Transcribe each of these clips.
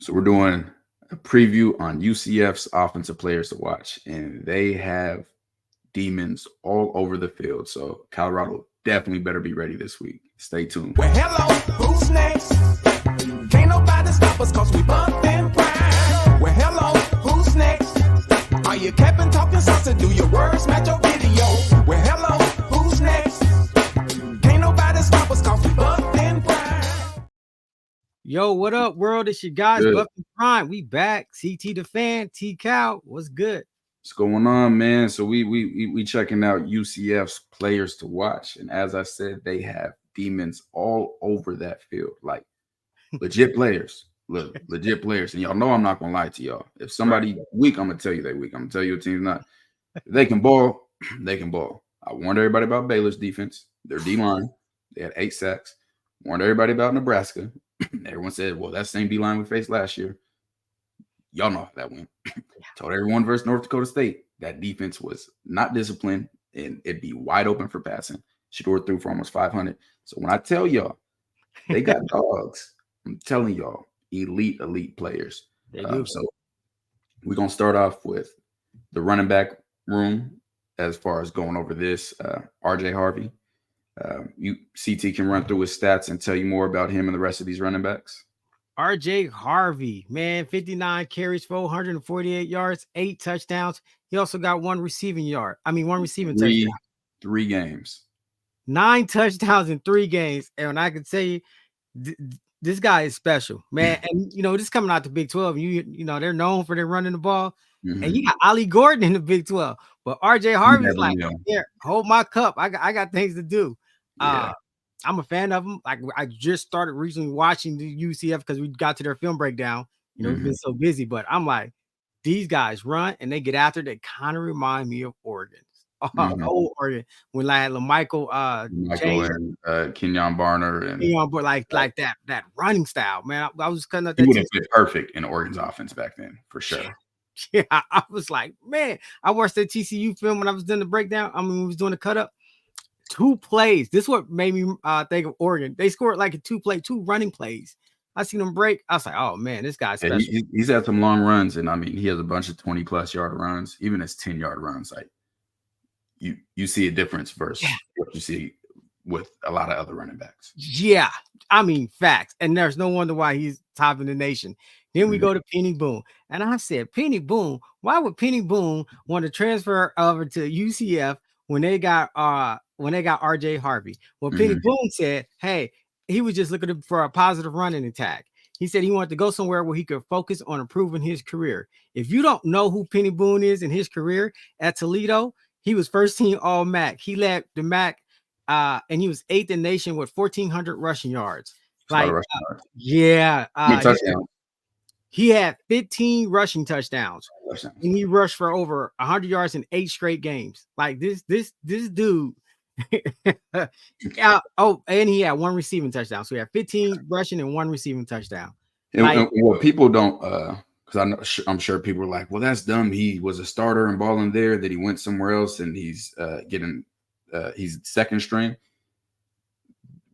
So we're doing a preview on UCF's offensive players to watch, and they have demons all over the field. So Colorado definitely better be ready this week. Stay tuned. Well, hello, who's next? Can't nobody stop us cause we bump and grind. Well, hello, who's next? Are you capping, talking sauce, do your words match your video? Well, hello, who's next? Can't nobody stop us cause we bump and grind. Yo, what up, world? It's your guys, Good. Buff and Prime. We back. CT the fan, T Cow. What's good? What's going on, man? So we checking out UCF's players to watch, and as I said, they have demons all over that field, like legit players. Look, legit players, and y'all know I'm not gonna lie to y'all. If somebody weak, I'm gonna tell you they weak. I'm gonna tell you a team's not. If they can ball, they can ball. I warned everybody about Baylor's defense. Their D line, they had 8 sacks. Warned everybody about Nebraska. Everyone said, "Well, that same D line we faced last year." Y'all know how that went. Told everyone versus North Dakota State that defense was not disciplined and it'd be wide open for passing. Shador threw for almost 500. So when I tell y'all they got dogs, I'm telling y'all elite players. They do. So we're gonna start off with the running back room as far as going over this. RJ Harvey. CT can run through his stats and tell you more about him and the rest of these running backs. RJ Harvey, man, 59 carries, 448 yards, 8 touchdowns. He also got one receiving touchdown. 3 games. 9 touchdowns in 3 games. And I can tell you, this guy is special, man. And this is coming out the Big 12. You know, they're known for their running the ball. Mm-hmm. And you got Ali Gordon in the Big 12. But RJ Harvey's like, here, hold my cup. I got things to do. Yeah. I'm a fan of them. Like, I just started recently watching the UCF because we got to their film breakdown. We've been so busy, but I'm like, these guys run and they get after. They kind of remind me of Oregon. Old Oregon when like Michael and Kenyon Barner and like that running style, man. I was cutting up that. He would have fit perfect in Oregon's offense back then, for sure. Yeah, I was like, man, I watched that TCU film when I was doing the breakdown. I mean, we was doing the cut up. 2 plays. This is what made me think of Oregon. They scored like 2 running plays. I seen them break. I was like, oh man, this guy's special. He's had some long runs, and I mean, he has a bunch of 20+ yard runs, even his 10-yard runs. Like you see a difference versus what you see with a lot of other running backs. Yeah, I mean, facts. And there's no wonder why he's top in the nation. Then we go to Penny Boone, and I said, Penny Boone, why would Penny Boone want to transfer over to UCF when they got RJ Harvey? Well, Penny Boone said, hey, he was just looking for a positive running attack. He said he wanted to go somewhere where he could focus on improving his career. If you don't know who Penny Boone is in his career at Toledo, he was first team All MAC. He led the MAC, and he was 8th in the nation with 1,400 rushing yards. He had 15 rushing touchdowns, and he rushed for over 100 yards in 8 straight games. Like this dude. And he had 1 receiving touchdown. So he had 15 rushing and 1 receiving touchdown. And what people don't, because I'm sure people are like, well, that's dumb. He was a starter and balling there, that he went somewhere else, and he's he's second string.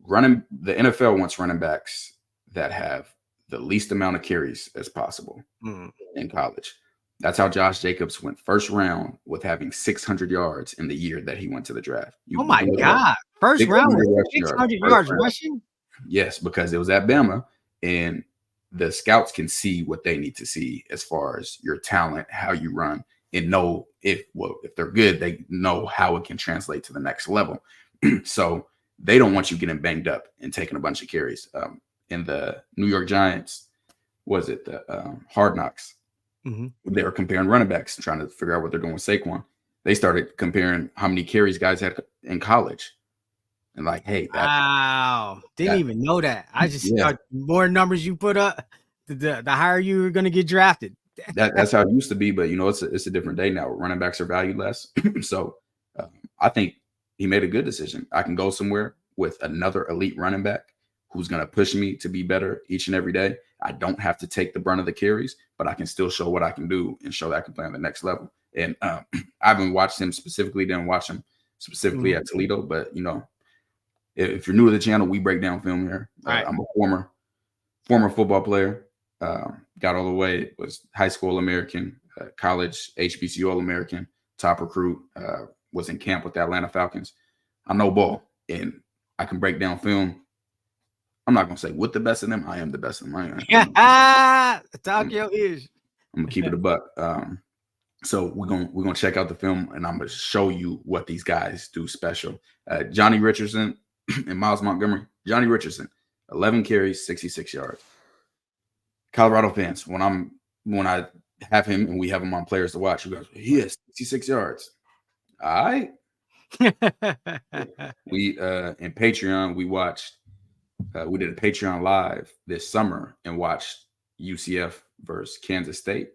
The NFL wants running backs that have the least amount of carries as possible in college. That's how Josh Jacobs went first round with having 600 yards in the year that he went to the draft. Oh my God. First round with 600 yards rushing? Yes, because it was at Bama, and the scouts can see what they need to see as far as your talent, how you run, and know if they're good, they know how it can translate to the next level. So they don't want you getting banged up and taking a bunch of carries. In the New York Giants, was it the Hard Knocks? They were comparing running backs, trying to figure out what they're doing with Saquon. They started comparing how many carries guys had in college. And like, hey, didn't even know that. I just thought more numbers you put up, the higher you were going to get drafted. That's how it used to be, but it's a different day now. Running backs are valued less. So I think he made a good decision. I can go somewhere with another elite running back who's going to push me to be better each and every day. I don't have to take the brunt of the carries, but I can still show what I can do and show that I can play on the next level. And I haven't watched him specifically, didn't watch him specifically at Toledo, but if you're new to the channel, we break down film here. I'm a former football player. got all the way, was high school All-American, college HBCU All-American, top recruit, was in camp with the Atlanta Falcons. I know ball, and I can break down film. I'm not going to say with the best of them. I am the best of them. Tokyo is. I'm going to keep it a buck. So we're gonna check out the film, and I'm gonna show you what these guys do special. Johnny Richardson and Miles Montgomery. Johnny Richardson, 11 carries, 66 yards. Colorado fans, when I have him and we have him on Players to Watch, you guys, he has 66 yards. All right. We in Patreon, we watched. We did a Patreon live this summer and watched UCF versus Kansas State.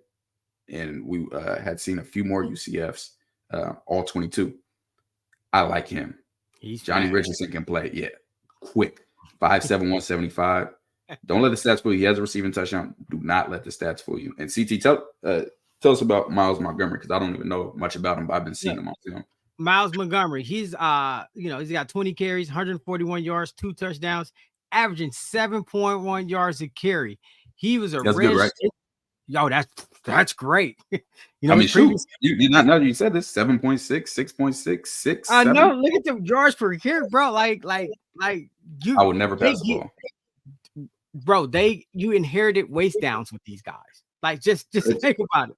And we had seen a few more UCFs, all 22. I like him. Johnny Richardson can play. Yeah, quick. 5'7", 175. Don't let the stats fool you. He has a receiving touchdown. Do not let the stats fool you. And CT, tell us about Miles Montgomery, because I don't even know much about him, but I've been seeing him on film. Miles Montgomery, he's he's got 20 carries, 141 yards, 2 touchdowns, averaging 7.1 yards a carry. He was a That's good, right? Yo, that's great. I mean, shoot, you not know you said this 7.6, 6.6, 6. I know. Look at the yards per carry, bro. Like you. I would never pass the ball, bro. You inherited waist downs with these guys. Like, just think about it.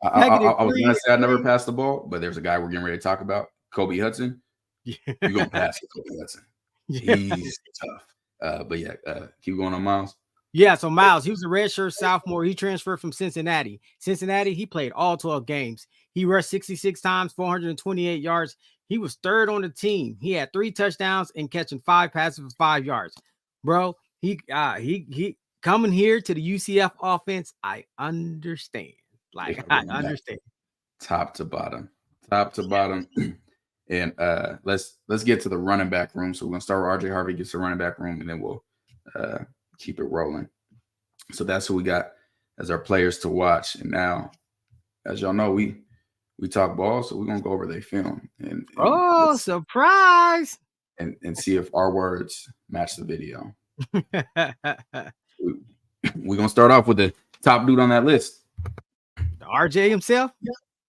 I was gonna say I never passed the ball, but there's a guy we're getting ready to talk about, Kobe Hudson. You're gonna pass Kobe Hudson. He's tough. But yeah, keep going on, Miles. Yeah, so Miles, he was a redshirt sophomore. He transferred from Cincinnati. He played all 12 games. He rushed 66 times, 428 yards. He was third on the team. He had 3 touchdowns and catching 5 passes for 5 yards. Bro, he coming here to the UCF offense. I understand. I understand. Top to bottom. And let's get to the running back room. So we're gonna start with RJ Harvey, gets the running back room, and then we'll keep it rolling. So that's who we got as our players to watch. And now, as y'all know, we talk ball, so we're gonna go over their film and surprise and see if our words match the video. We're gonna start off with the top dude on that list, the RJ himself.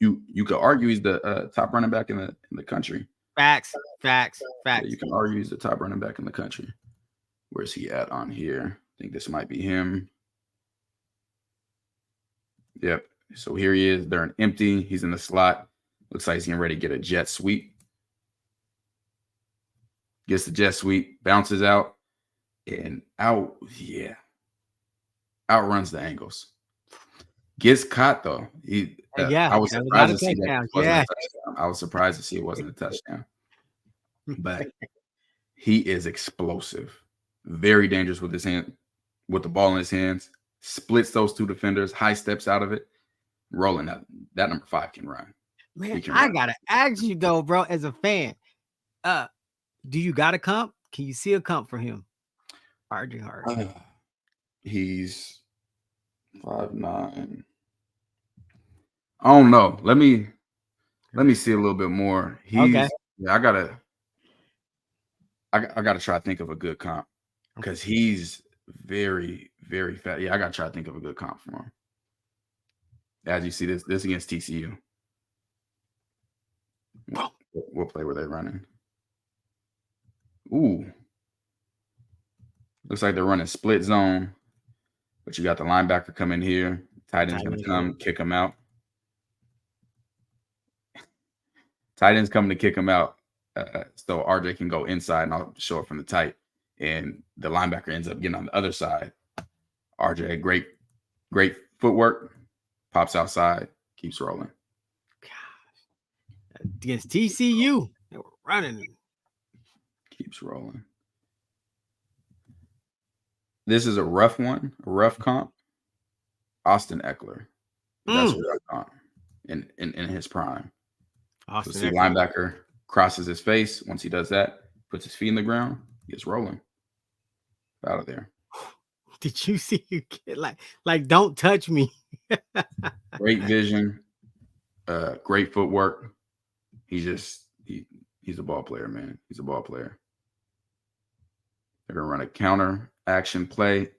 You could argue he's the top running back in the country. Facts. Yeah, you can argue he's the top running back in the country. Where's he at on here? I think this might be him. Yep. So here he is. They're an empty. He's in the slot. Looks like he's getting ready to get a jet sweep. Gets the jet sweep, bounces out, and out. Yeah. Outruns the angles. Gets caught though. I was surprised to see that it wasn't a touchdown. I was surprised to see it wasn't a touchdown. But he is explosive. Very dangerous with his hand, with the ball in his hands. Splits those 2 defenders, high steps out of it, rolling that number 5 can run. Man, I gotta ask you though, bro, as a fan, do you got a comp? Can you see a comp for him? RJ Harvey. He's 5'9". I don't know. Let me see a little bit more. Okay. Yeah, I gotta try to think of a good comp, because he's very, very fat. Yeah, I gotta try to think of a good comp for him. As you see, this against TCU. What play were they running? Ooh. Looks like they're running split zone, but you got the linebacker coming here. Tight end's going to come, kick him out. Tight end's coming to kick him out, so RJ can go inside, and I'll show it from the tight. And the linebacker ends up getting on the other side. RJ, great footwork, pops outside, keeps rolling. Gosh. Against TCU, they were running. Keeps rolling. This is a rough comp. Austin Eckler. That's a rough comp in his prime. Austin so linebacker crosses his face. Once he does that, puts his feet in the ground, gets rolling. Out of there. Did you see you get like don't touch me? Great vision, great footwork. He's a ball player, man. He's a ball player. They're gonna run a counter action play.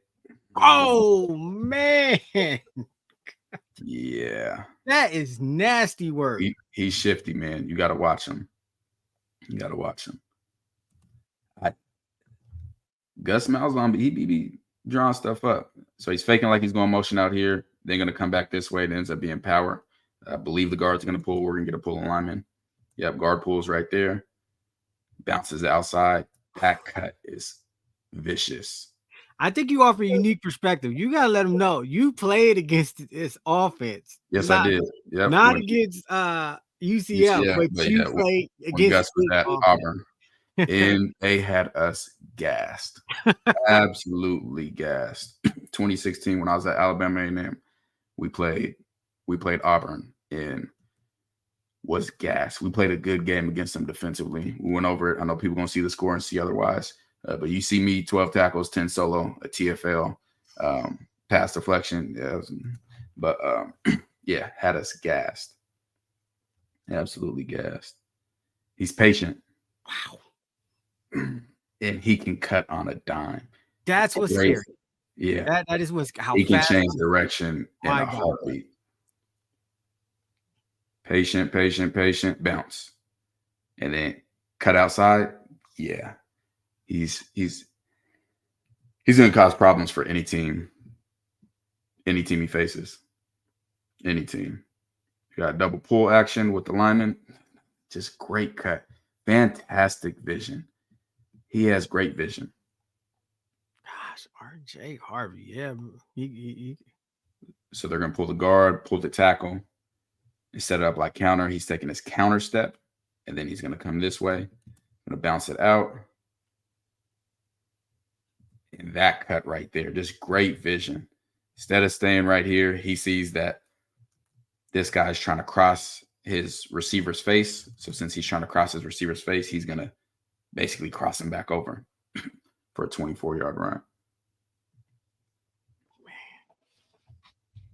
Oh man, Yeah. that is nasty work. He's shifty, man. You got to watch him. You got to watch him. Gus Malzahn, he be drawing stuff up. So he's faking like he's going motion out here. They're going to come back this way. It ends up being power. I believe the guard's going to pull. We're going to get a pull alignment. Yep, guard pulls right there. Bounces outside. That cut is vicious. I think you offer a unique perspective. You gotta let them know you played against this offense. Yes, I did. Yep. Not against UCF, but you played against that Auburn. And they had us gassed. Absolutely gassed. 2016, when I was at Alabama A&M, we played Auburn and was gassed. We played a good game against them defensively. We went over it. I know people gonna see the score and see otherwise. But you see me 12 tackles, 10 solo, a TFL, pass deflection. Yeah, but yeah, had us gassed. Absolutely gassed. He's patient. Wow. And he can cut on a dime. That's what's scary. Yeah. That is what's how he can change direction in a heartbeat. Patient, bounce. And then cut outside. Yeah. He's going to cause problems for any team he faces. Any team. You got double pull action with the lineman. Just great cut. Fantastic vision. He has great vision. Gosh, RJ Harvey. Yeah. So they're going to pull the guard, pull the tackle, and set it up like counter. He's taking his counter step, and then he's going to come this way. Going to bounce it out. And that cut right there, just great vision. Instead of staying right here, he sees that this guy's trying to cross his receiver's face. So since he's trying to cross his receiver's face, he's going to basically cross him back over for a 24-yard run.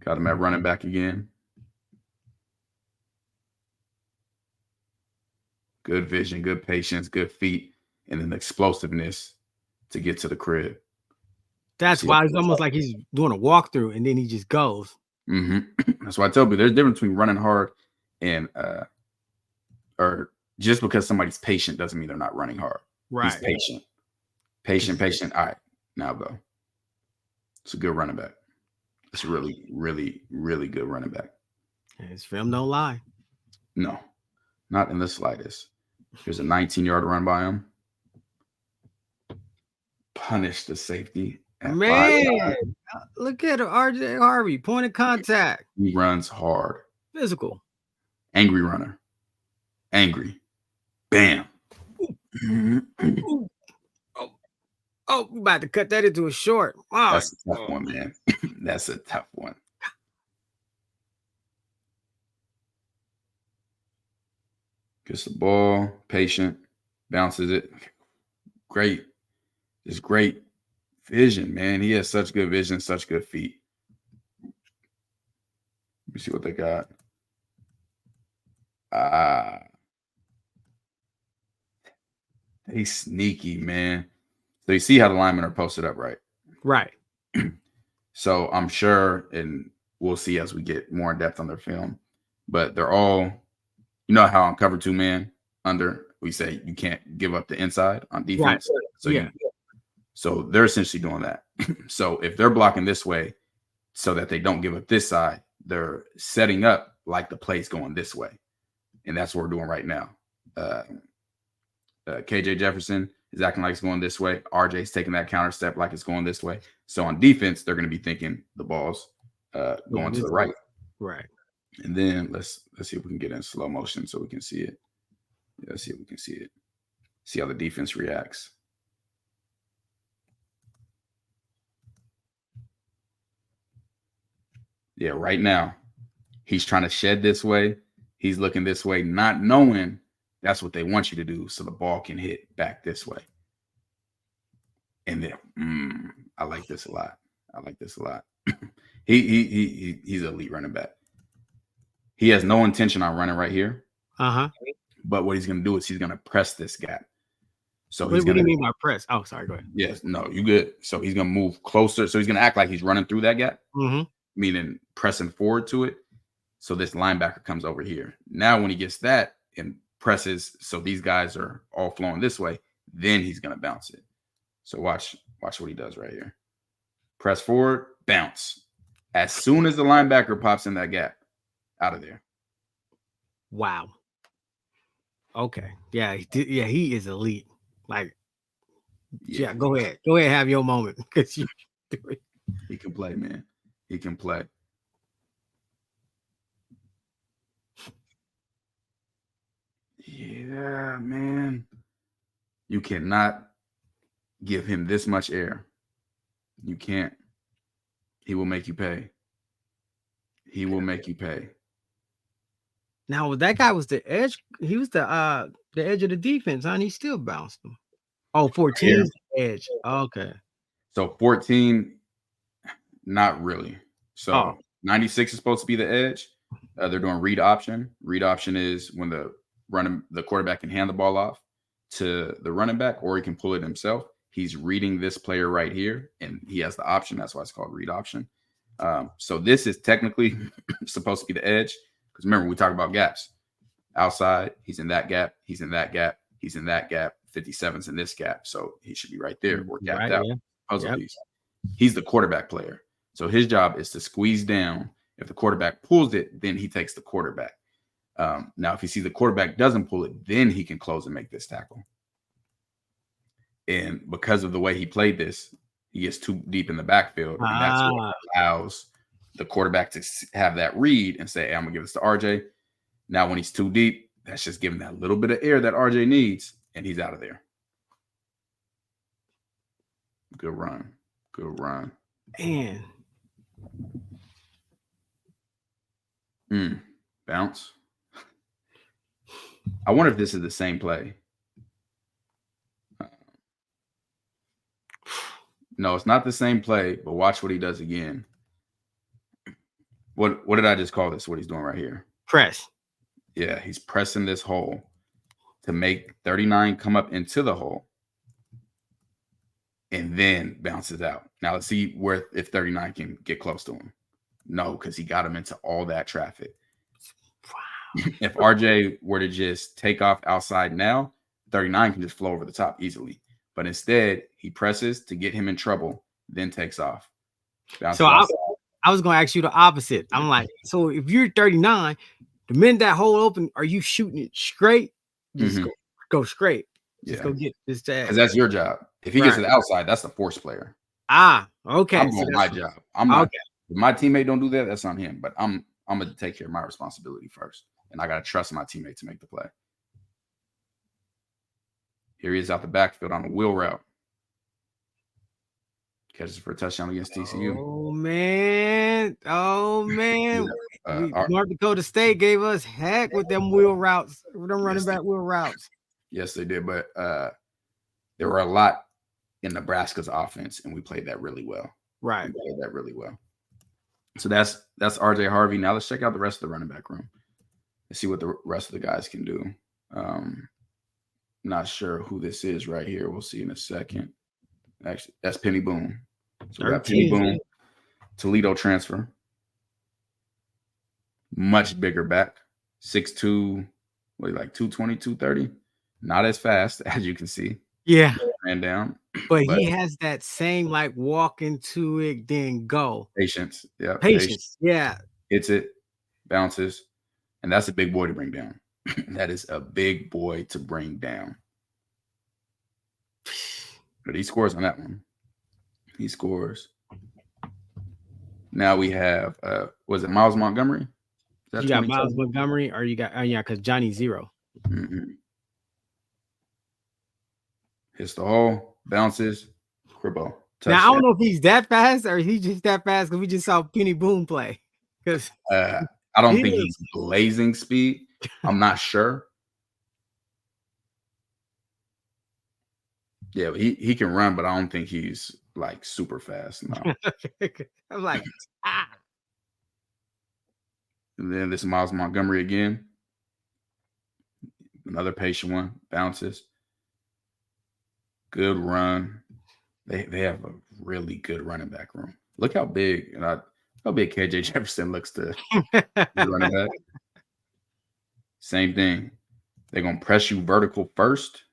Got him at running back again. Good vision, good patience, good feet, and then explosiveness to get to the crib. That's why it's almost like he's doing a walkthrough and then he just goes. Mm-hmm. That's why I tell people there's a difference between running hard and or just because somebody's patient doesn't mean they're not running hard. Right. He's patient. All right, now go. It's a good running back. It's a really, really, really good running back. His film don't lie. No, not in the slightest. There's a 19-yard run by him. Punish the safety. Man, look at RJ Harvey, point of contact. He runs hard. Physical. Angry runner. Angry. Bam. Oh, we about to cut that into a short. Wow. That's a tough one, man. That's a tough one. Gets the ball, patient, bounces it. Great. Just great vision, man. He has such good vision, such good feet. Let me see what they got. They sneaky, man. So you see how the linemen are posted up, right? Right. So I'm sure, and we'll see as we get more in depth on their film, but they're all, you know how on cover 2 man under, we say you can't give up the inside on defense. Right. So yeah. So they're essentially doing that. So if they're blocking this way so that they don't give up this side, they're setting up like the play's going this way. And that's what we're doing right now. KJ Jefferson is acting like it's going this way. RJ's taking that counter step like it's going this way. So on defense, they're going to be thinking the ball's going to the right. Right. And then let's see if we can get in slow motion so we can see it. Yeah, let's see if we can see it. See how the defense reacts. Yeah, right now, he's trying to shed this way. He's looking this way, not knowing that's what they want you to do so the ball can hit back this way. And then, I like this a lot. He's an elite running back. He has no intention on running right here. Uh-huh. But what he's going to do is he's going to press this gap. So What he's do gonna you mean by press? Oh, sorry. Go ahead. yes, no, you good. So he's gonna move closer. So he's gonna act like he's running through that gap, Mm-hmm. meaning pressing forward to it. So this linebacker comes over here. Now when he gets that and presses, so these guys are all flowing this way, then he's gonna bounce it. So watch what he does right here. Press forward, bounce. As soon as the linebacker pops in that gap, out of there. Wow. Okay. Yeah. He is elite. Like, yeah. Go ahead. Go ahead. Have your moment because you. He can play, man. He can play. Yeah, man. You cannot give him this much air. You can't. He will make you pay. He will make you pay. Now that guy was the edge. He was the edge of the defense, huh? And he still bounced him. Oh, 14 is the edge. Okay. So 14, not really. So Oh. 96 is supposed to be the edge. They're doing read option. Read option is when the quarterback can hand the ball off to the running back, or he can pull it himself. He's reading this player right here, and he has the option. That's why it's called read option. So this is technically supposed to be the edge, because remember, we talked about gaps. Outside, he's in that gap. He's in that gap. He's in that gap. 57's in this gap. So he should be right there or gapped Right, out. yeah. Puzzle piece. He's the quarterback player. So his job is to squeeze down. If the quarterback pulls it, then he takes the quarterback. Now, if you see the quarterback doesn't pull it, then he can close and make this tackle. And because of the way he played this, he gets too deep in the backfield. And that's what allows the quarterback to have that read and say, hey, I'm going to give this to RJ. Now, when he's too deep, that's just giving that little bit of air that RJ needs, and he's out of there. Good run. Good run. Man. Bounce. I wonder if this is the same play. No, it's not the same play, but watch what he does again. What did I just call this? What he's doing right here? Press. Yeah, he's pressing this hole to make 39 come up into the hole and then bounces out. Now let's see if 39 can get close to him. No, because he got him into all that traffic. Wow. If RJ were to just take off outside now, 39 can just flow over the top easily. But instead, he presses to get him in trouble, then takes off. So I was going to ask you the opposite. I'm like, so if you're 39, the minute that hole open, are you shooting it straight? Just go straight. Just go get this tag. Because that's your job. If he gets to the outside, that's the force player. Okay. I'm doing my job. I'm not. Okay. If my teammate don't do that, that's on him. But I'm going to take care of my responsibility first. And I got to trust my teammate to make the play. Here he is out the backfield on a wheel route. Catches for a touchdown against TCU. Oh, man. North Dakota State gave us heck with them wheel routes, with them running back wheel routes. Yes, they did. But there were a lot in Nebraska's offense, and we played that really well. Right. We played that really well. So that's RJ Harvey. Now let's check out the rest of the running back room. Let's see what the rest of the guys can do. Not sure who this is right here. We'll see in a second. Actually, that's Penny Boone. So we got Penny Boone, Toledo transfer. Much bigger back. 6'2", like 220, 230. Not as fast as you can see. Yeah. Ran down. But he has that same like walk into it, then go. Patience. Yeah. Patience. Yeah. Hits it, bounces. And that's a big boy to bring down. That is a big boy to bring down. But he scores on that one. He scores. Now we have, was it Miles Montgomery? You got Miles Montgomery, or you got, because Johnny 0. Hits the hole, bounces, cribbo. Now, I don't know if he's that fast or he's just that fast because we just saw Penny Boone play. Because I don't think he's blazing speed. I'm not sure. Yeah, he can run, but I don't think he's like super fast. No. I'm like, And then this is Miles Montgomery again. Another patient one, bounces. Good run. They have a really good running back room. Look how big how big KJ Jefferson looks to running back. Same thing. They're gonna press you vertical first,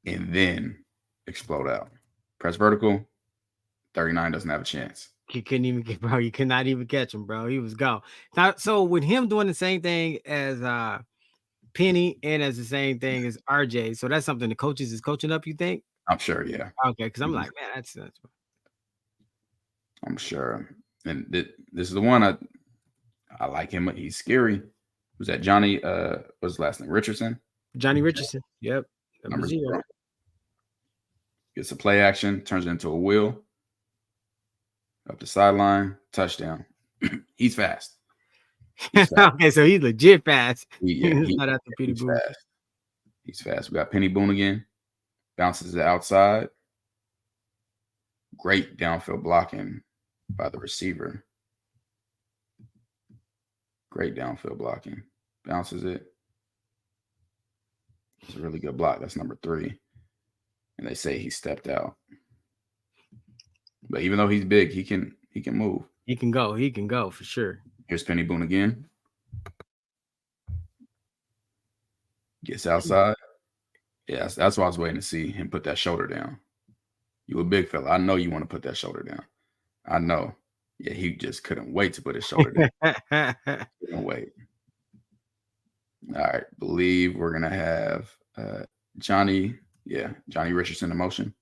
and then explode out. Press vertical. 39 doesn't have a chance. He couldn't even get, bro. You could not even catch him, bro. He was gone. Now, so with him doing the same thing as Penny and as the same thing as RJ, so that's something the coaches is coaching up. You think? I'm sure, yeah. Okay, because I'm like, man, that's I'm sure. And this is the one I like him. He's scary. Who's that? Johnny? What's his last name? Richardson. Johnny Richardson. Yep. Number 0. Gets a play action, turns it into a wheel. Up the sideline, touchdown. He's fast. Okay, so he's legit fast. He's fast. He's fast. We got Penny Boone again. Bounces it outside. Great downfield blocking by the receiver. Great downfield blocking. Bounces it. It's a really good block. That's number 3. And they say he stepped out. But even though he's big, he can move. He can go. He can go for sure. Here's Penny Boone again. Gets outside. Yeah, that's what I was waiting to see him put that shoulder down. You a big fella. I know you want to put that shoulder down. I know. Yeah, he just couldn't wait to put his shoulder down. Couldn't wait. All right. Believe we're going to have Johnny Richardson in motion.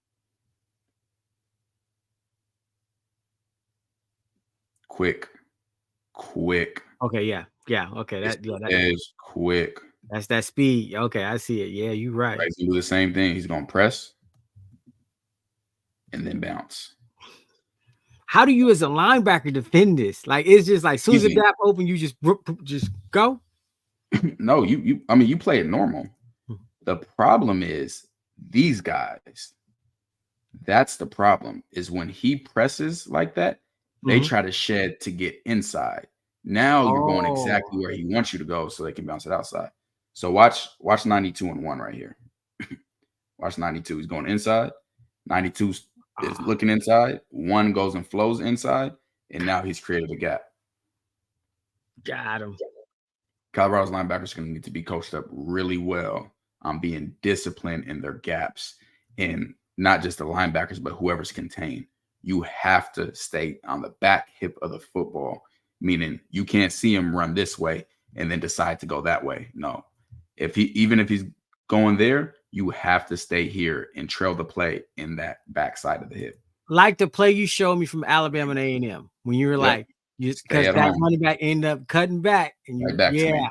Quick. Okay, yeah. Okay, that is quick. That's that speed. Okay, I see it. Yeah, you're right. He's gonna do the same thing. He's gonna press and then bounce. How do you, as a linebacker, defend this? Like, it's just like, as soon as the gap open, you just go. No, you play it normal. The problem is these guys. That's the problem. Is when he presses like that, they try to shed to get inside. Now you're going exactly where he wants you to go, so they can bounce it outside. So watch 92 and 1 right here. Watch 92. He's going inside. 92 is looking inside. 1 goes and flows inside, and now he's created a gap. Got him. Colorado's linebackers are going to need to be coached up really well on being disciplined in their gaps, and not just the linebackers, but whoever's contained. You have to stay on the back hip of the football, meaning you can't see him run this way and then decide to go that way. No. Even if he's going there, you have to stay here and trail the play in that backside of the hip. Like the play you showed me from Alabama and A&M when you were like, because that running back ended up cutting back, and you got it.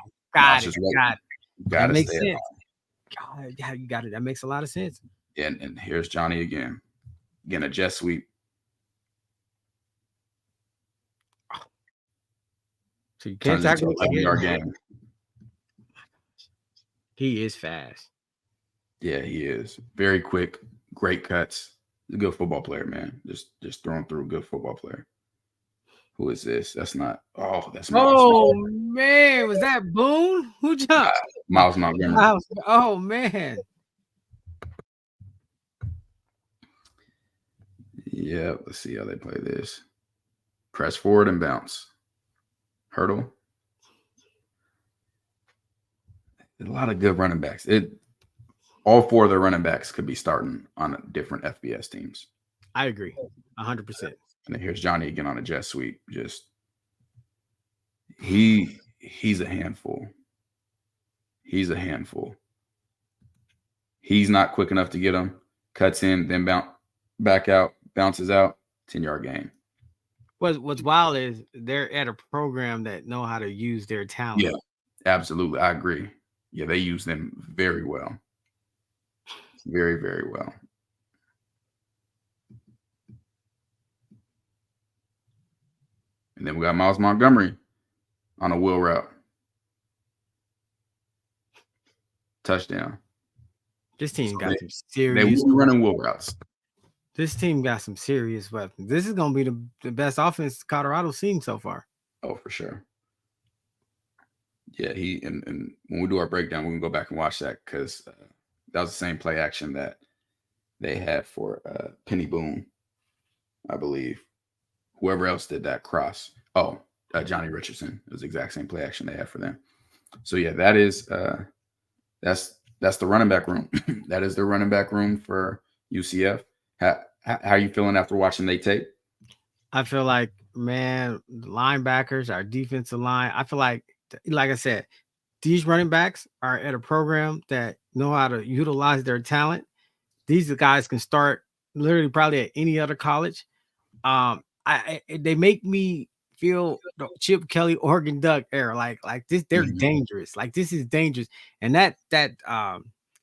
That makes sense. God, you got it. That makes a lot of sense. And here's Johnny again. Again, a jet sweep. So you can't tackle a 11-yard game. He is fast. Yeah, he is. Very quick, great cuts. He's a good football player, man. Just thrown through, good football player. Who is this? That's not. Oh, that's Miles. Oh, man. Was that Boone? Who jumped? Miles Montgomery. Oh, man. Yeah, let's see how they play this. Press forward and bounce. Hurdle. A lot of good running backs. All 4 of their running backs could be starting on different FBS teams. I agree, 100%. And then here's Johnny again on a jet sweep. Just he's a handful. He's a handful. He's not quick enough to get him. Cuts in, then back out, bounces out. 10-yard gain. What's wild is they're at a program that know how to use their talent. Yeah, absolutely. I agree. Yeah, they use them very well. Very, very well. And then we got Miles Montgomery on a wheel route. Touchdown. This team got some serious. They were running wheel routes. This team got some serious weapons. This is going to be the best offense Colorado's seen so far. Oh, for sure. Yeah, and when we do our breakdown, we can go back and watch that because that was the same play action that they had for Penny Boone, I believe. Whoever else did that cross. Oh, Johnny Richardson. It was the exact same play action they had for them. So yeah, that is that's the running back room. That is the running back room for UCF. How are you feeling after watching they tape? I feel like, man, the linebackers, our defensive line, I feel like I said, these running backs are at a program that know how to utilize their talent. These guys can start literally probably at any other college. They make me feel the Chip Kelly Oregon Duck era, like this. They're dangerous. Like this is dangerous, and that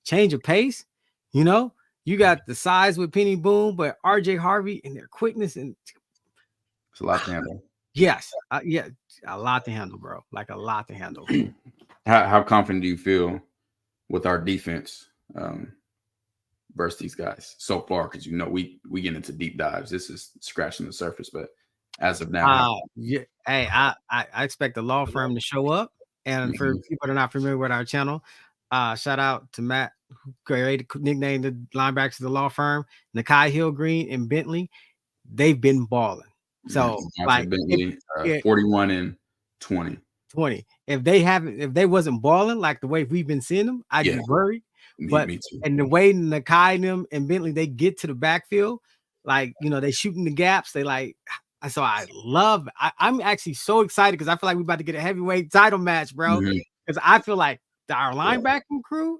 change of pace. You know, you got the size with Penny Boone, but RJ Harvey and their quickness, and it's a lot to handle. Yes, yeah, a lot to handle, bro. Like a lot to handle. How confident do you feel with our defense versus these guys so far? Because we get into deep dives. This is scratching the surface, but as of now, yeah, hey, I expect the law firm to show up. And for people that are not familiar with our channel, shout out to Matt, who created nicknamed the linebackers of the law firm, Nakai Hill Green and Bentley. They've been balling. So like Bentley, 41 and 20. If they wasn't balling like the way we've been seeing them, I'd be worried. But me too. And the way Nakai them and Bentley, they get to the backfield, like they shooting the gaps. They like, so I love. I'm actually so excited because I feel like we're about to get a heavyweight title match, bro. Because I feel like our linebacking crew.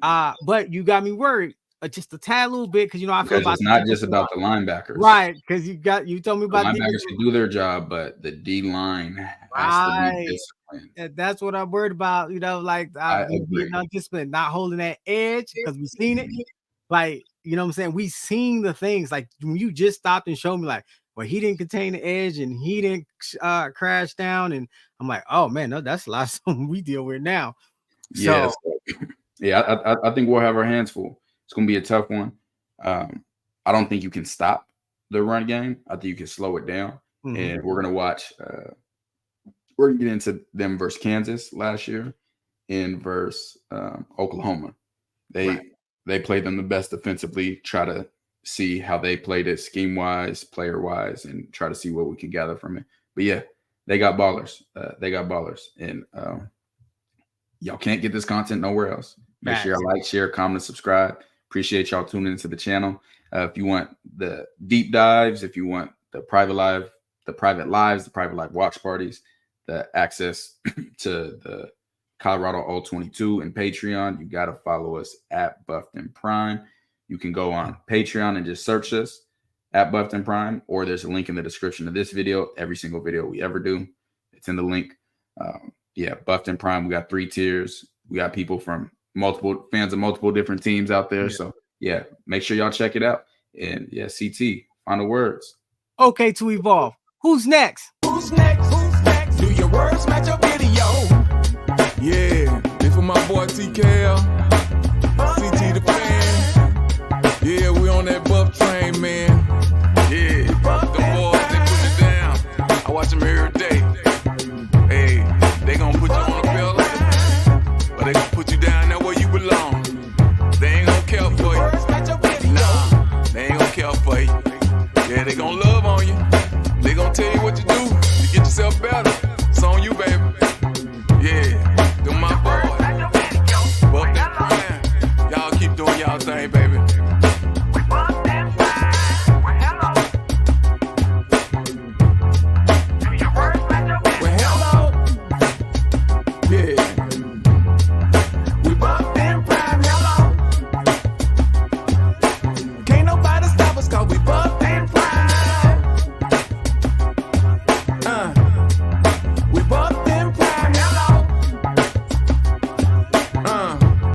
But you got me worried. Just a tad little bit because I feel about it's not just about the linebackers, right? Because you told me about the linebackers can do their job, but the D line has to be disciplined. And that's what I'm worried about. Like being undisciplined, not holding that edge because we've seen it. Like what I'm saying, we seen the things like when you just stopped and showed me like, well, he didn't contain the edge and he didn't crash down, and I'm like, oh man, no, that's a lot of something we deal with now. Yeah, I think we'll have our hands full. It's going to be a tough one. I don't think you can stop the run game. I think you can slow it down. And we're going to watch. We're going to get into them versus Kansas last year and versus Oklahoma. They played them the best defensively, try to see how they played it scheme-wise, player-wise, and try to see what we can gather from it. But, yeah, they got ballers. And y'all can't get this content nowhere else. Make sure y'all like, share, comment, and subscribe. Appreciate y'all tuning into the channel. If you want the deep dives, if you want the private lives, the private live watch parties, the access to the Colorado All-22 and Patreon, you got to follow us at Buffed and Prime. You can go on Patreon and just search us at Buffed and Prime, or there's a link in the description of this video. Every single video we ever do, it's in the link. Buffed and Prime. We got 3 tiers. We got people from multiple fans of multiple different teams out there. So make sure y'all check it out. And CT, final words. Okay, to evolve. Who's next? Who's next? Do your words match your video? Yeah, this for my boy TKL, CT the fan. Yeah, we on that buff train, man. Yeah, the boys, they put it down. I watch them every day. Hey, they gonna put you on a pillow, but they gonna put you down there where you belong. They ain't gonna care for you. Nah, they ain't gonna care for you. Yeah, they gonna love on you. They gonna tell you what to do to get yourself better. It's on you, baby.